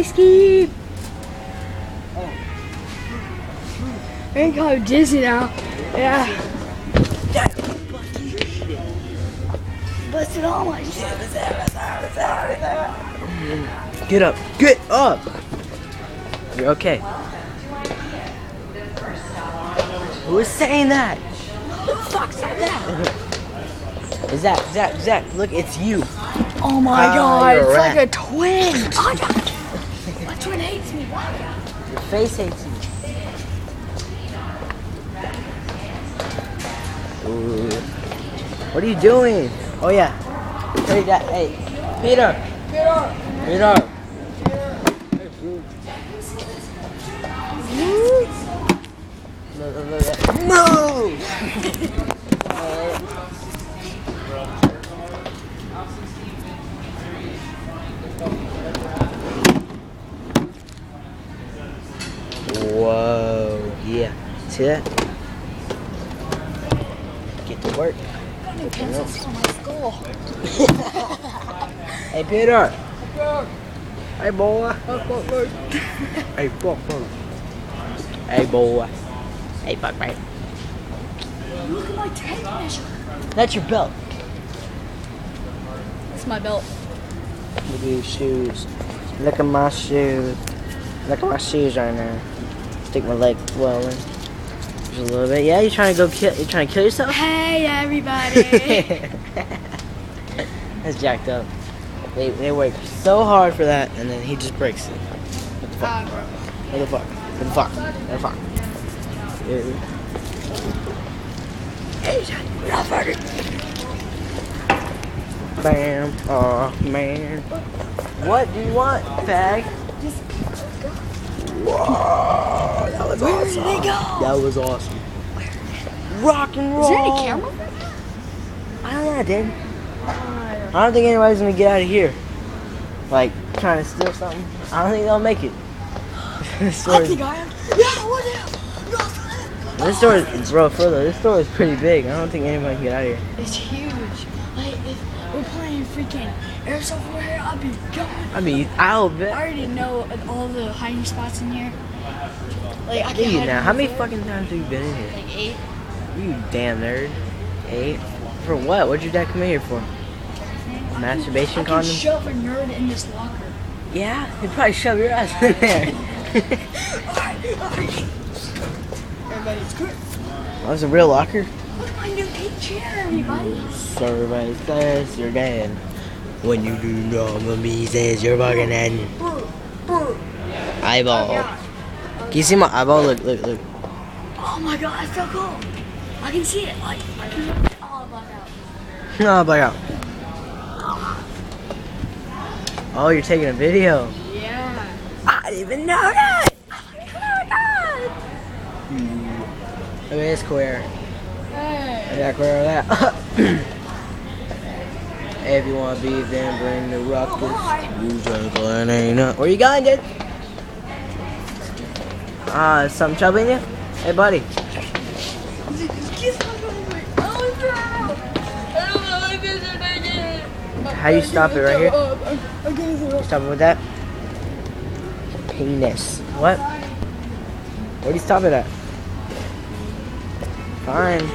ski. I ain't kind of dizzy now. Yeah. Busted all my shit. Get up. Get up. You're okay. Who is saying that? Who the fuck said that? Zach, look, it's you. Oh my god, you're it's a like rat. a twin. Oh, my twin hates me. Why? Your face hates you. Ooh. What are you doing? Oh yeah. Hey, Peter. Peter. No. Whoa. Yeah. See that? Get to work. Pencils for my skull. Hey, Peter. Hey, boy. Hey, fuck. Hey, boy. Hey, fuck, mate. Look at my tape measure. That's your belt. That's my belt. Look at your shoes. Look at my shoes. Look at my shoes right now. Stick my leg swelling. Just a little bit. Yeah, you trying to kill yourself? Hey, everybody. That's jacked up. They work so hard for that, and then he just breaks it. What the fuck? What the fuck? What the fuck? What the fuck? Hey, motherfucker. Bam. Oh, man. What do you want, fag? Whoa, that was Where awesome. did they go? That was awesome. Rock and roll. Is there any camera? I don't know, dude. I don't think anybody's gonna get out of here. Like, trying to steal something. I don't think they'll make it. This store I is, think I am. Yeah, what the this store is, bro, further. This store is pretty big. I don't think anybody can get out of here. It's huge. Like, if we're playing freaking airsoft over here, I'll be gone. I mean, I'll I bet. already know all the hiding spots in here. Like, I Do can you hide now? in How many there. fucking times have you been in here? Like 8. You damn nerd. 8? For what? What'd your dad come in here for? Masturbation I can condom? shove a nerd in this locker. Yeah, he'd probably shove your ass in there. Everybody's good. That was a real locker? Look at my new pink chair, everybody. Survey says you're dead. When you do normal, me says you're fucking dead. Eyeball. Can you see my eyeball? Look. Oh my god, it's so cool. I can see it. Like, I can look it all black out. No, black out. Oh, you're taking a video. Yeah. I didn't even know that. Oh my god. Look at this square. Hey. I got square of that. If you want beef, then bring the ruckus. You just ain't up. Where you going, dude? Something trouble in you? Hey, buddy. How do you stop it right here? Stop it with that? Penis. What? Where do you stop it at? Fine.